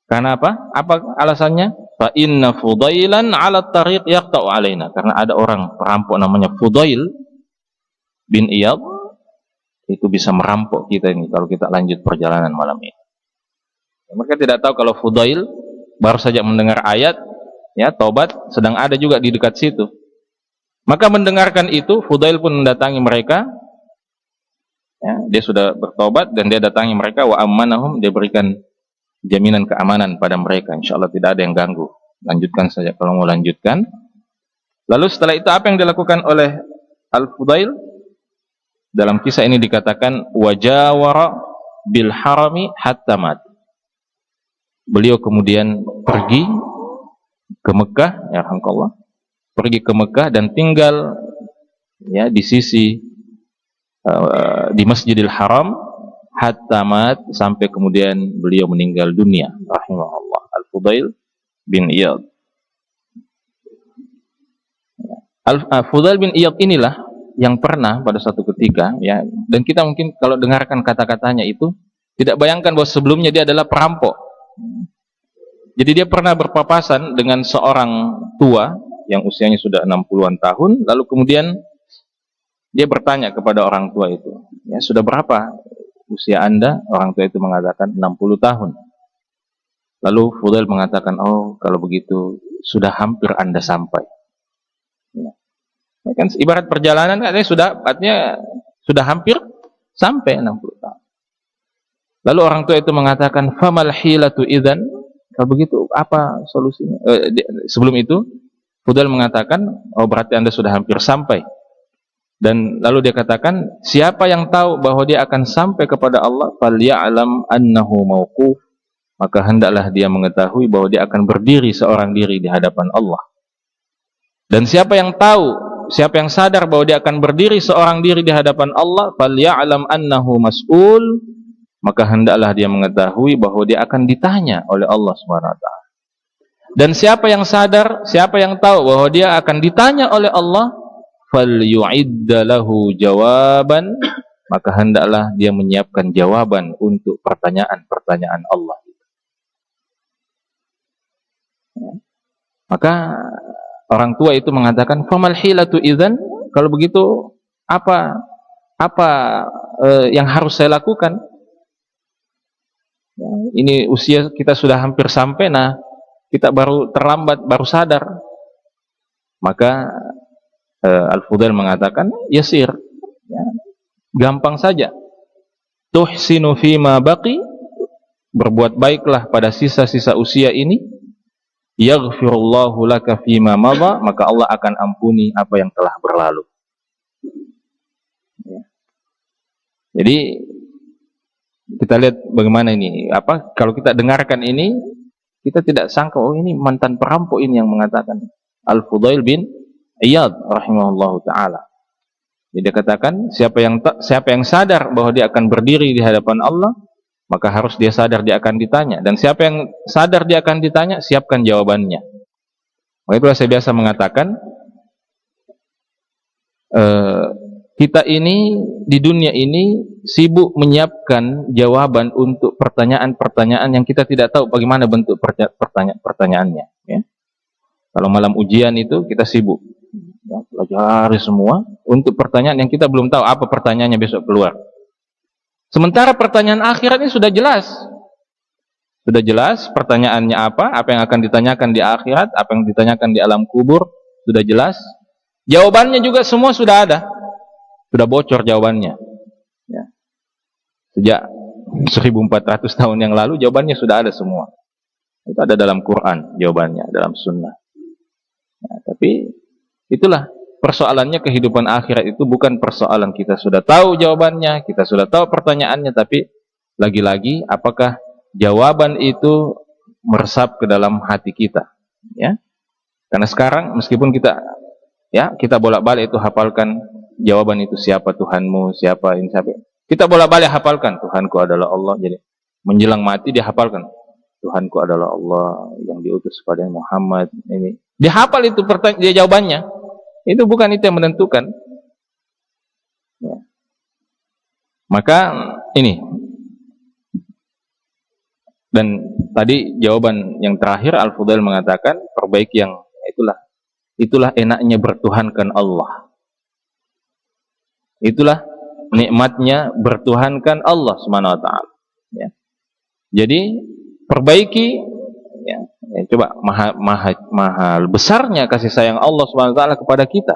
Karena apa? Apa alasannya? fa inna Fudailan 'ala tariq yaqta'u 'alaina, karena ada orang perampok namanya Fudail bin Iyad, itu bisa merampok kita ini kalau kita lanjut perjalanan malam ini. Mereka tidak tahu kalau Fudail baru saja mendengar ayat ya taubat sedang ada juga di dekat situ. Maka mendengarkan itu, Fudail pun mendatangi mereka. Ya, dia sudah bertobat dan dia datangi mereka, wa ammanahum, dia berikan jaminan keamanan pada mereka. Insyaallah tidak ada yang ganggu. Lanjutkan saja kalau mau lanjutkan. Lalu setelah itu apa yang dilakukan oleh Al-Fudail? Dalam kisah ini dikatakan wajawara bil harami hatta mat. Beliau kemudian pergi ke Mekah, ya alhamdulillah, pergi ke Mekah dan tinggal ya di sisi di Masjidil Haram hatta mat, sampai kemudian beliau meninggal dunia rahimahullah. Al-Fudail bin Iyad. Al-Fudail bin Iyad inilah yang pernah pada suatu ketika ya, dan kita mungkin kalau dengarkan kata-katanya itu tidak bayangkan bahwa sebelumnya dia adalah perampok. Jadi dia pernah berpapasan dengan seorang tua yang usianya sudah 60-an tahun, lalu kemudian dia bertanya kepada orang tua itu, ya sudah berapa usia Anda? Orang tua itu mengatakan 60 tahun. Lalu Fudail mengatakan, oh kalau begitu sudah hampir Anda sampai. Ya. Kan ibarat perjalanan katanya sudah hampir sampai 60 tahun. Lalu orang tua itu mengatakan, famal hilatu idzan? Kalau begitu apa solusinya? Sebelum itu Fudail mengatakan, oh berarti Anda sudah hampir sampai. Dan lalu dia katakan, siapa yang tahu bahwa dia akan sampai kepada Allah, falya'lam annahu mauquf, maka hendaklah dia mengetahui bahwa dia akan berdiri seorang diri di hadapan Allah. Dan siapa yang tahu, siapa yang sadar bahwa dia akan berdiri seorang diri di hadapan Allah, falya'lam annahu mas'ul, maka hendaklah dia mengetahui bahwa dia akan ditanya oleh Allah Subhanahu wa taala. Dan siapa yang sadar, siapa yang tahu bahwa dia akan ditanya oleh Allah, falyu'idda lahu jawaban, maka hendaklah dia menyiapkan jawaban untuk pertanyaan-pertanyaan Allah. Maka orang tua itu mengatakan, famal hilatu idzan? Kalau begitu apa yang harus saya lakukan? Ya, ini usia kita sudah hampir sampai, nah kita baru terlambat, baru sadar. Maka Al-Fudail mengatakan, yasir, ya, gampang saja. Tuhsinu fima baqi, berbuat baiklah pada sisa-sisa usia ini. Yaghfirullahu laka fima madha, maka Allah akan ampuni apa yang telah berlalu. Ya. Jadi kita lihat bagaimana ini, kalau kita dengarkan ini, kita tidak sangka, oh ini mantan perampok ini yang mengatakan. Al-Fudail bin Iyad rahimahullahu ta'ala. Jadi dia katakan, siapa yang sadar bahwa dia akan berdiri di hadapan Allah, maka harus dia sadar dia akan ditanya. Dan siapa yang sadar dia akan ditanya, siapkan jawabannya. Maka itulah saya biasa mengatakan, kita ini di dunia ini sibuk menyiapkan jawaban untuk pertanyaan-pertanyaan yang kita tidak tahu bagaimana bentuk pertanyaannya. Ya. Kalau malam ujian itu kita sibuk ya, pelajari semua untuk pertanyaan yang kita belum tahu apa pertanyaannya besok keluar. Sementara pertanyaan akhirat ini sudah jelas. Sudah jelas pertanyaannya apa yang akan ditanyakan di akhirat, apa yang ditanyakan di alam kubur, sudah jelas. Jawabannya juga semua sudah ada. Sudah bocor jawabannya. Ya. Sejak 1400 tahun yang lalu jawabannya sudah ada semua. Itu ada dalam Quran jawabannya, dalam sunnah. Ya, tapi itulah persoalannya, kehidupan akhirat itu bukan persoalan kita sudah tahu jawabannya, kita sudah tahu pertanyaannya, tapi lagi-lagi apakah jawaban itu meresap ke dalam hati kita. Ya. Karena sekarang meskipun kita bolak-balik itu hafalkan jawaban itu, siapa Tuhanmu, siapa ini, siapa. Kita bolak-balik hafalkan, Tuhanku adalah Allah. Jadi menjelang mati dia hafalkan, Tuhanku adalah Allah yang diutus kepada Muhammad. Ini dia hafal itu dia jawabannya. Itu bukan itu yang menentukan. Ya. Maka ini Dan tadi jawaban yang terakhir Al-Fudail mengatakan perbaiki yang itulah enaknya bertuhankan Allah. Itulah nikmatnya bertuhankan Allah Subhanahu wa taala. Ya. Jadi perbaiki ya, coba mahal besarnya kasih sayang Allah Subhanahu wa taala kepada kita.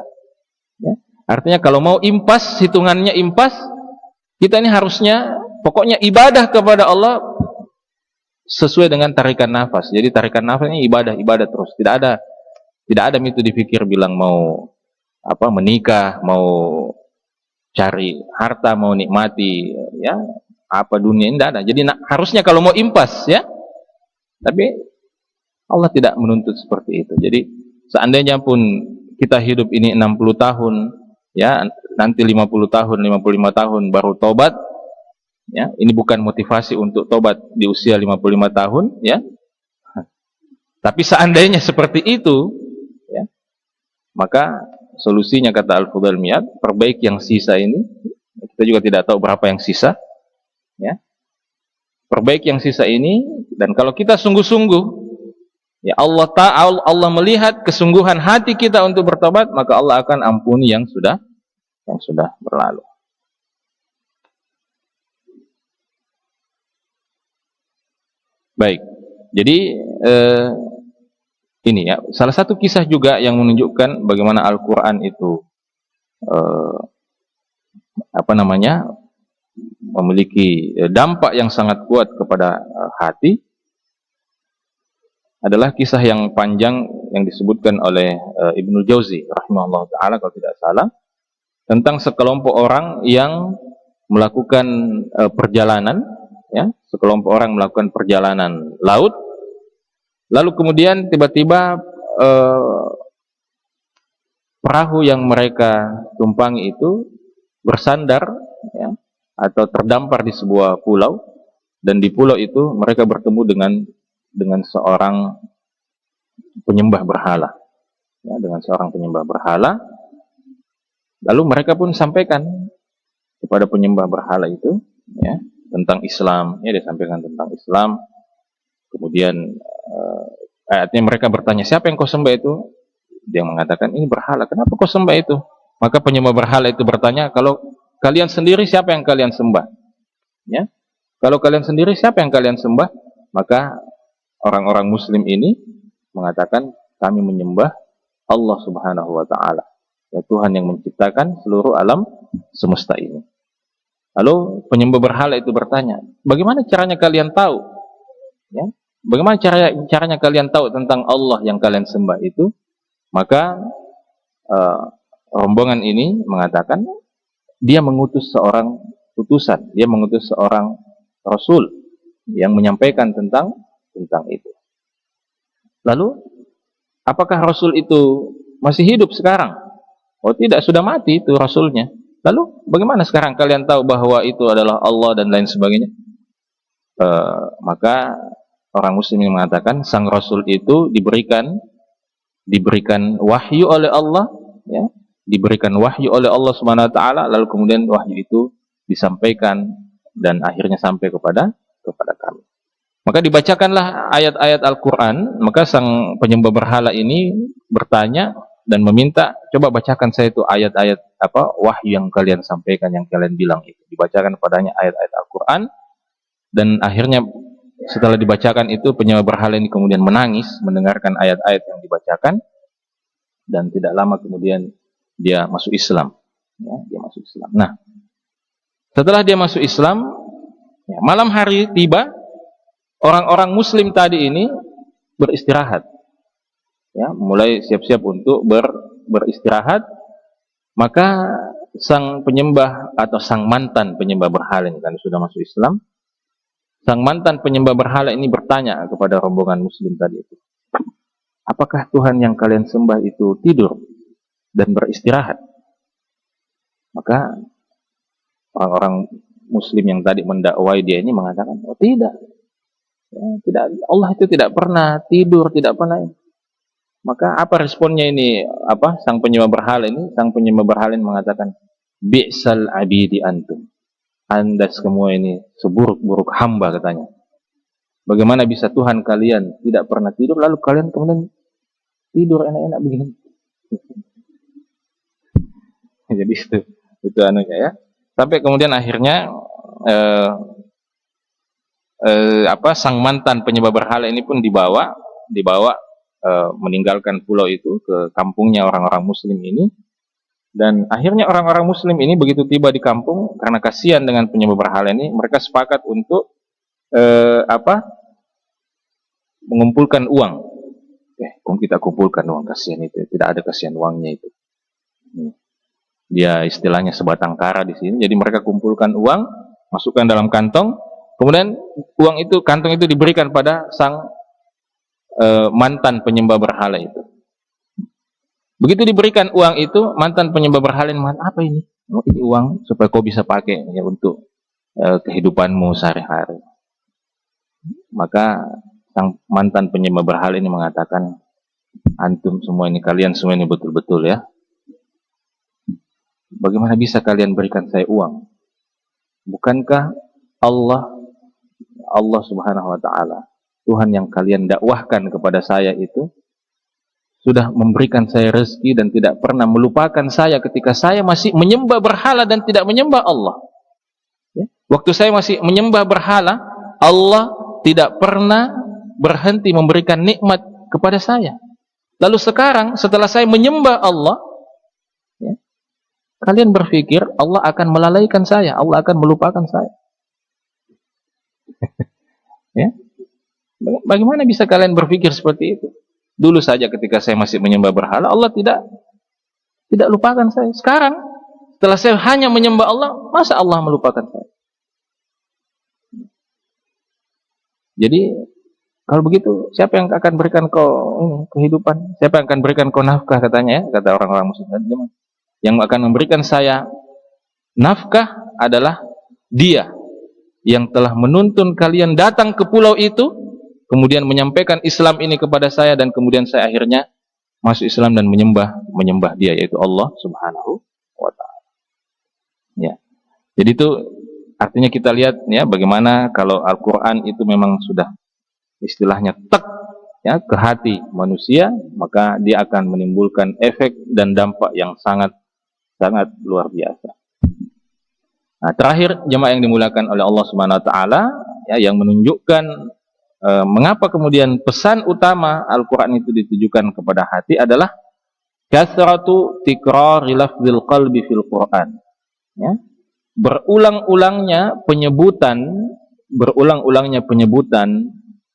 Ya. Artinya kalau mau impas, hitungannya impas, kita ini harusnya pokoknya ibadah kepada Allah sesuai dengan tarikan nafas. Jadi tarikan nafas ini ibadah terus. Tidak ada itu dipikir bilang mau menikah, mau cari harta, mau nikmati ya apa dunia, tidak ada. Jadi harusnya kalau mau impas ya. Tapi Allah tidak menuntut seperti itu. Jadi seandainya pun kita hidup ini 60 tahun ya, nanti 50 tahun, 55 tahun baru tobat ya. Ini bukan motivasi untuk tobat di usia 55 tahun ya. Tapi seandainya seperti itu ya, maka solusinya kata Al-Fudail Miyad, perbaiki yang sisa ini. Kita juga tidak tahu berapa yang sisa ya. Perbaiki yang sisa ini, dan kalau kita sungguh-sungguh ya, Allah melihat kesungguhan hati kita untuk bertobat, maka Allah akan ampuni yang sudah berlalu. Baik. Jadi ini ya, salah satu kisah juga yang menunjukkan bagaimana Al-Qur'an itu memiliki dampak yang sangat kuat kepada hati, adalah kisah yang panjang yang disebutkan oleh Ibnul Jauzi rahimahullah taala kalau tidak salah, tentang sekelompok orang yang melakukan perjalanan ya, sekelompok orang melakukan perjalanan laut, lalu kemudian tiba-tiba perahu yang mereka tumpangi itu bersandar ya, atau terdampar di sebuah pulau, dan di pulau itu mereka bertemu dengan seorang penyembah berhala ya, dengan seorang penyembah berhala. Lalu mereka pun sampaikan kepada penyembah berhala itu ya, tentang Islam ya, dia sampaikan tentang Islam. Kemudian artinya mereka bertanya, siapa yang kau sembah itu? Dia mengatakan, ini berhala. Kenapa kau sembah itu? Maka penyembah berhala itu bertanya, kalau kalian sendiri siapa yang kalian sembah? Ya, kalau kalian sendiri siapa yang kalian sembah? Maka orang-orang Muslim ini mengatakan, kami menyembah Allah Subhanahu wa taala, ya Tuhan yang menciptakan seluruh alam semesta ini. Lalu penyembah berhala itu bertanya, bagaimana caranya kalian tahu? Ya, bagaimana caranya kalian tahu tentang Allah yang kalian sembah itu? Maka rombongan ini mengatakan, dia mengutus seorang utusan, dia mengutus seorang rasul yang menyampaikan tentang itu. Lalu apakah rasul itu masih hidup sekarang? Oh tidak, sudah mati itu rasulnya. Lalu bagaimana sekarang kalian tahu bahwa itu adalah Allah dan lain sebagainya? Maka orang Muslim yang mengatakan, sang rasul itu diberikan wahyu oleh Allah ya, diberikan wahyu oleh Allah Subhanahu wa taala, lalu kemudian wahyu itu disampaikan dan akhirnya sampai kepada kami. Maka dibacakanlah ayat-ayat Al-Qur'an, maka sang penyembah berhala ini bertanya dan meminta, coba bacakan saya itu ayat-ayat wahyu yang kalian sampaikan, yang kalian bilang itu. Dibacakan padanya ayat-ayat Al-Qur'an, dan akhirnya setelah dibacakan itu penyembah berhala ini kemudian menangis mendengarkan ayat-ayat yang dibacakan, dan tidak lama kemudian dia masuk Islam ya, dia masuk Islam. Nah, setelah dia masuk Islam ya, malam hari tiba, orang-orang Muslim tadi ini beristirahat ya, mulai siap-siap untuk beristirahat. Maka sang penyembah atau sang mantan penyembah berhala ini kan sudah masuk Islam. Sang mantan penyembah berhala ini bertanya kepada rombongan Muslim tadi itu, apakah Tuhan yang kalian sembah itu tidur dan beristirahat? Maka orang-orang Muslim yang tadi mendakwai dia ini mengatakan, oh tidak ya, tidak, Allah itu tidak pernah tidur, tidak pernah. Maka apa responnya ini, sang penyembah berhala ini? Sang penyembah berhala ini mengatakan, bi'sal abidi antum, Anda semua ini seburuk-buruk hamba, katanya. Bagaimana bisa Tuhan kalian tidak pernah tidur, lalu kalian kemudian tidur enak-enak begini? Jadi itu anunya ya. Sampai kemudian akhirnya sang mantan penyembah berhala ini pun dibawa meninggalkan pulau itu ke kampungnya orang-orang Muslim ini. Dan akhirnya orang-orang Muslim ini begitu tiba di kampung, karena kasihan dengan penyembah berhala ini, mereka sepakat untuk mengumpulkan uang. Kita kumpulkan uang, kasihan itu, tidak ada kasihan uangnya itu. Dia istilahnya sebatang kara di sini. Jadi mereka kumpulkan uang, masukkan dalam kantong, kemudian uang itu, kantong itu diberikan pada sang mantan penyembah berhala itu. Begitu diberikan uang itu, mantan penyembah berhala ini mengatakan, apa ini? Oh, ini uang supaya kau bisa pakai ya untuk kehidupanmu sehari-hari. Maka sang mantan penyembah berhala ini mengatakan, antum semua ini, kalian semua ini betul-betul ya, bagaimana bisa kalian berikan saya uang? Bukankah Allah Subhanahu wa ta'ala, Tuhan yang kalian dakwahkan kepada saya itu, sudah memberikan saya rezeki dan tidak pernah melupakan saya ketika saya masih menyembah berhala dan tidak menyembah Allah. Ya. Waktu saya masih menyembah berhala, Allah tidak pernah berhenti memberikan nikmat kepada saya. Lalu sekarang setelah saya menyembah Allah, ya, kalian berpikir Allah akan melalaikan saya, Allah akan melupakan saya. Ya. Bagaimana bisa kalian berpikir seperti itu? Dulu saja ketika saya masih menyembah berhala, Allah tidak lupakan saya. Sekarang setelah saya hanya menyembah Allah, masa Allah melupakan saya? Jadi kalau begitu, siapa yang akan berikan kau kehidupan? Siapa yang akan berikan kau nafkah, katanya ya, kata orang-orang Muslim. Yang akan memberikan saya nafkah adalah Dia yang telah menuntun kalian datang ke pulau itu, kemudian menyampaikan Islam ini kepada saya, dan kemudian saya akhirnya masuk Islam dan menyembah Dia, yaitu Allah Subhanahu wa ta'ala. Ya. Jadi itu artinya kita lihat ya, bagaimana kalau Al-Qur'an itu memang sudah istilahnya tek ya ke hati manusia, maka dia akan menimbulkan efek dan dampak yang sangat luar biasa. Nah, terakhir jemaah yang dimuliakan oleh Allah Subhanahu wa taala, ya, yang menunjukkan mengapa kemudian pesan utama Al-Qur'an itu ditujukan kepada hati adalah kasratu tikrari lafzil qalbi fil Qur'an. Ya. Berulang-ulangnya penyebutan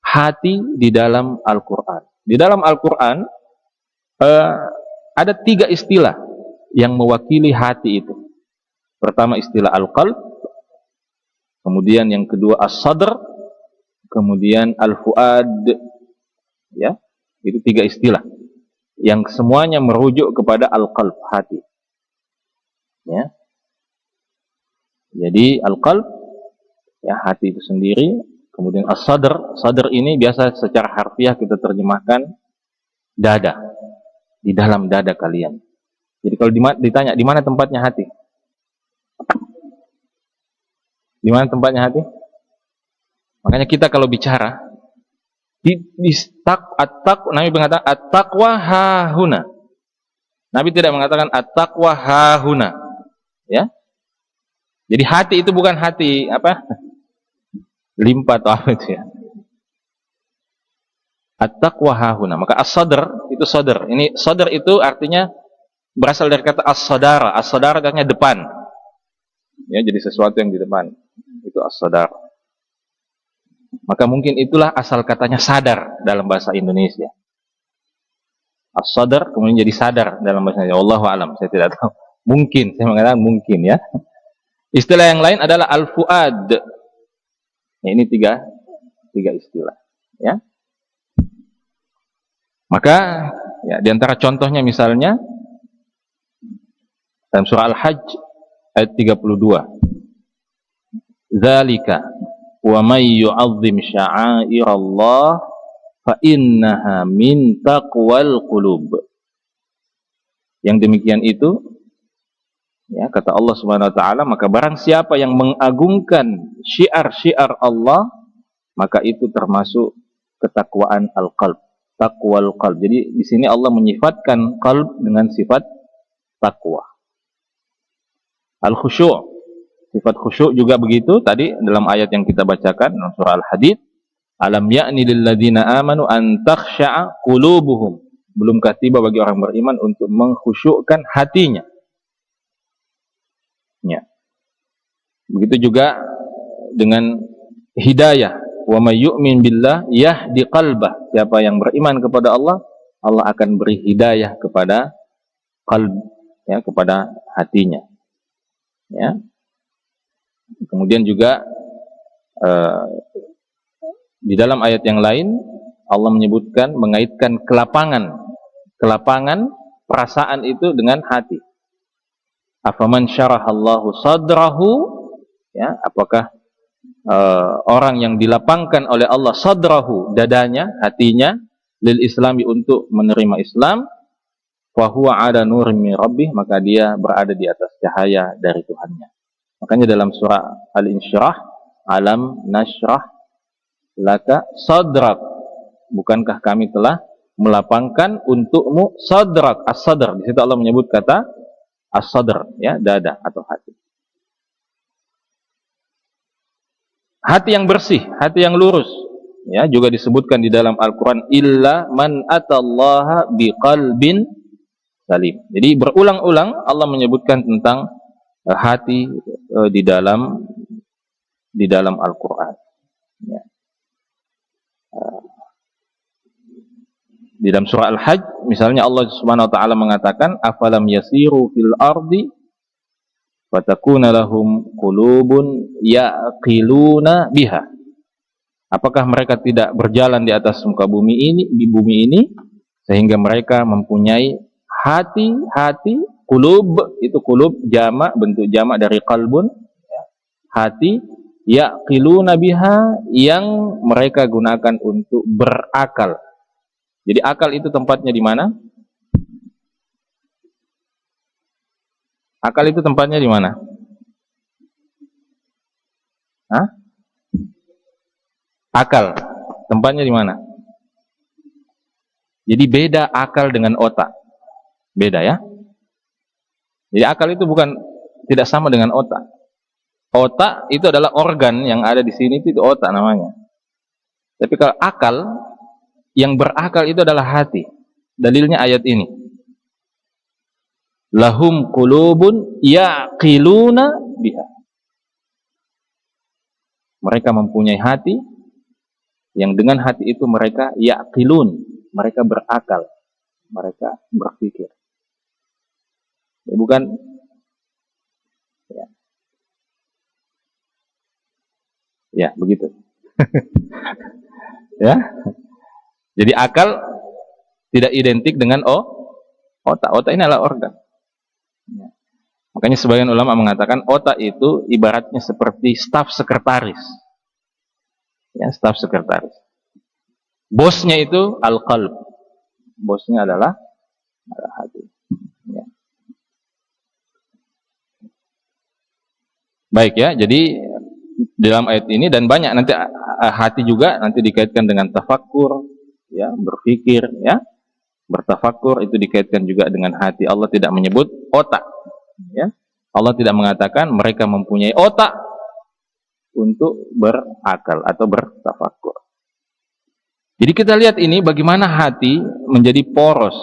hati di dalam Al-Qur'an. Di dalam Al-Qur'an ada 3 istilah yang mewakili hati itu. Pertama istilah al-qalb, kemudian yang kedua as-sadr, kemudian al-fuad. Ya, itu 3 istilah yang semuanya merujuk kepada al-qalb, hati. Ya. Jadi al-qalb, ya, hati itu sendiri. Kemudian as-sadr, sadr ini biasa secara harfiah kita terjemahkan dada, di dalam dada kalian. Jadi kalau ditanya di mana tempatnya hati, di mana tempatnya hati? Makanya kita kalau bicara Nabi mengatakan at-taqwa hahuna. Nabi tidak mengatakan at-taqwa hahuna. Ya. Jadi hati itu bukan hati apa? Limpa atau apa itu ya. At-taqwa hahuna. Maka as-sadr itu sadr. Ini sadr itu artinya berasal dari kata as-sadara. As-sadara artinya depan. Ya, jadi sesuatu yang di depan. Itu as-sadar. Maka mungkin itulah asal katanya sadar dalam bahasa Indonesia. As-sadar kemudian jadi sadar dalam bahasa Indonesia. Wallahu a'lam, saya tidak tahu. Mungkin, saya mengatakan mungkin ya. Istilah yang lain adalah al-fuad. Ya, ini tiga istilah. Ya. Maka ya, di antara contohnya misalnya dalam surah Al-Hajj ayat 32. Dzalika wa may yu'azzim sya'airallah fa innaha min taqwal qulub. Yang demikian itu, ya, kata Allah Subhanahu wa taala, maka barang siapa yang mengagungkan syiar-syiar Allah, maka itu termasuk ketakwaan al-qalb, taqwal qalb. Jadi di sini Allah menyifatkan qalb dengan sifat takwa. Al-khusyu', sifat khusyuk juga begitu tadi dalam ayat yang kita bacakan dalam surah Al-Hadid, alam ya'ni lil ladzina amanu an takhsha'a qulubuhum. Belumkah tiba bagi orang beriman untuk mengkhusyukkan hatinya. Ya. Begitu juga dengan hidayah, wa may yu'min billah yahdi qalbah. Siapa yang beriman kepada Allah, Allah akan beri hidayah kepada qalb, ya, kepada hatinya. Ya. Kemudian juga di dalam ayat yang lain Allah menyebutkan, mengaitkan kelapangan perasaan itu dengan hati. Afaman syarahallahu sadrahu, ya, apakah orang yang dilapangkan oleh Allah sadrahu, dadanya, hatinya, lil islami, untuk menerima Islam, fa huwa ala nurin min rabbih, maka dia berada di atas cahaya dari Tuhannya. Makanya dalam surah Al-Insyirah, alam nashrah laka sadrak, bukankah kami telah melapangkan untukmu sadrak, as-sadr. Di situ Allah menyebut kata as-sadr, ya, dada atau hati. Hati yang bersih, hati yang lurus, ya, juga disebutkan di dalam Al-Qur'an, illa man atallaha biqalbin salim. Jadi berulang-ulang Allah menyebutkan tentang hati di dalam Al-Qur'an. Ya. Di dalam surah Al-Hajj misalnya Allah Subhanahu wa taala mengatakan, afalam yasiru fil ardi fatakuna lahum qulubun yaqiluna biha. Apakah mereka tidak berjalan di atas muka bumi ini sehingga mereka mempunyai hati, qulub, itu qulub jamak, bentuk jamak dari qalbun, ya, hati, yaqiluna biha, yang mereka gunakan untuk berakal. Jadi akal itu tempatnya di mana? Akal itu tempatnya di mana? Hah? Akal tempatnya di mana? Jadi beda akal dengan otak. Beda, ya. Jadi akal itu tidak sama dengan otak. Otak itu adalah organ yang ada di sini, itu otak namanya. Tapi kalau akal, yang berakal itu adalah hati. Dalilnya ayat ini. Lahum qulubun yaqiluna biha. Mereka mempunyai hati, yang dengan hati itu mereka yaqilun, mereka berakal, mereka berpikir. Ya, bukan, ya. Ya, begitu. Ya. Jadi akal tidak identik dengan otak. Otak ini adalah organ. Ya. Makanya sebagian ulama mengatakan otak itu ibaratnya seperti staf sekretaris. Ya, staf sekretaris. Bosnya itu al-qalb. Bosnya adalah hati. Ya. Baik, ya, jadi dalam ayat ini dan banyak nanti hati juga nanti dikaitkan dengan tafakkur, ya, berpikir, ya, bertafakkur itu dikaitkan juga dengan hati. Allah tidak menyebut otak, ya. Allah tidak mengatakan mereka mempunyai otak untuk berakal atau bertafakkur. Jadi kita lihat ini bagaimana hati menjadi poros,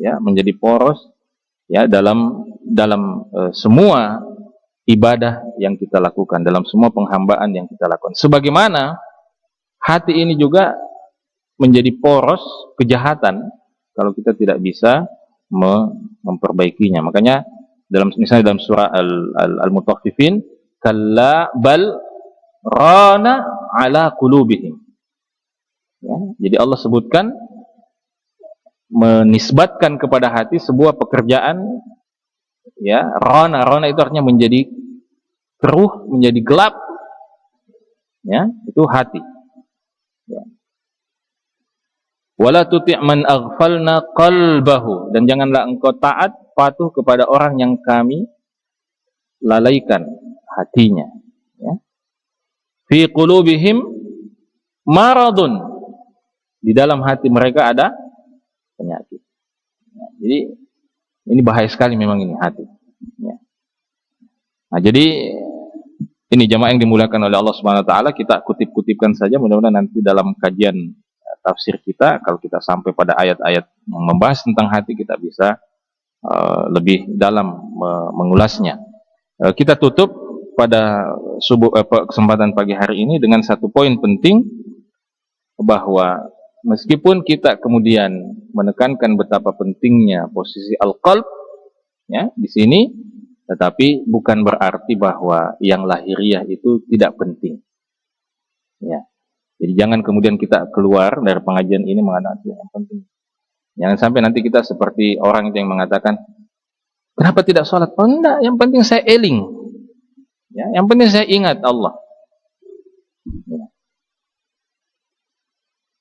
ya, menjadi poros, ya, dalam semua ibadah yang kita lakukan, dalam semua penghambaan yang kita lakukan. Sebagaimana hati ini juga menjadi poros kejahatan kalau kita tidak bisa memperbaikinya. Makanya misalnya dalam surah Al-Mutaffifin, kalla bal rana ala qulubihim. Ya, jadi Allah sebutkan, menisbatkan kepada hati sebuah pekerjaan, ya, rana itu artinya menjadi keruh, menjadi gelap, ya, itu hati. Ya. Wala tuti' man aghfalna qalbahu, dan janganlah engkau taat patuh kepada orang yang kami lalaikan hatinya, ya. Fi qulubihim maradun, di dalam hati mereka ada penyakit. Jadi ini bahaya sekali memang ini hati. Nah, jadi ini jamaah yang dimuliakan oleh Allah Subhanahu wa taala, kita kutip-kutipkan saja, mudah-mudahan nanti dalam kajian tafsir kita, kalau kita sampai pada ayat-ayat yang membahas tentang hati, kita bisa lebih dalam mengulasnya. Kita tutup pada kesempatan pagi hari ini dengan satu poin penting, bahwa meskipun kita kemudian menekankan betapa pentingnya posisi al-qalb ya di sini, tetapi bukan berarti bahwa yang lahiriah itu tidak penting. Ya. Jadi jangan kemudian kita keluar dari pengajian ini mengatakan yang penting. Jangan sampai nanti kita seperti orang itu yang mengatakan, kenapa tidak sholat? Oh enggak, yang penting saya eling. Ya, yang penting saya ingat Allah. Ya.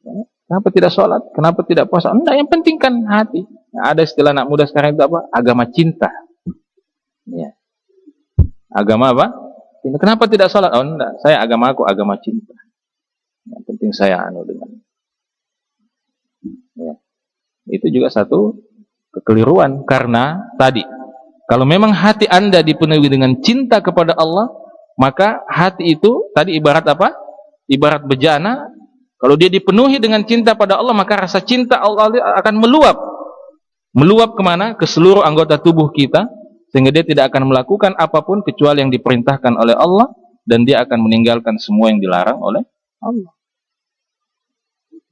Ya. Kenapa tidak sholat? Kenapa tidak puasa? Enggak, yang penting kan hati. Nah, ada istilah anak muda sekarang itu apa? Agama cinta. Ya. Agama apa? Kenapa tidak sholat? Oh enggak, saya agama aku agama cinta. Yang penting saya dengan. Ya. Itu juga satu kekeliruan, karena tadi kalau memang hati Anda dipenuhi dengan cinta kepada Allah, maka hati itu tadi ibarat apa? Ibarat bejana. Kalau dia dipenuhi dengan cinta pada Allah, maka rasa cinta Allah akan meluap. Meluap kemana? Ke seluruh anggota tubuh kita, sehingga dia tidak akan melakukan apapun kecuali yang diperintahkan oleh Allah, dan dia akan meninggalkan semua yang dilarang oleh Allah.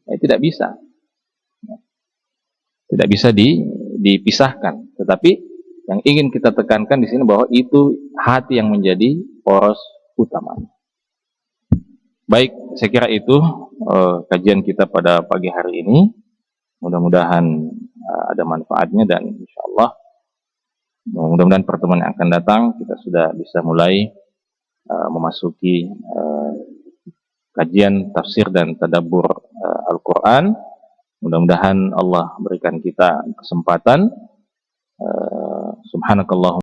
Tidak bisa. Tidak bisa dipisahkan. Tetapi yang ingin kita tekankan di sini bahwa itu hati yang menjadi poros utama. Baik, saya kira itu kajian kita pada pagi hari ini. Mudah-mudahan ada manfaatnya, dan insya Allah mudah-mudahan pertemuan yang akan datang kita sudah bisa mulai memasuki kajian tafsir dan tadabbur Al-Quran. Mudah-mudahan Allah berikan kita kesempatan. Subhanakallah.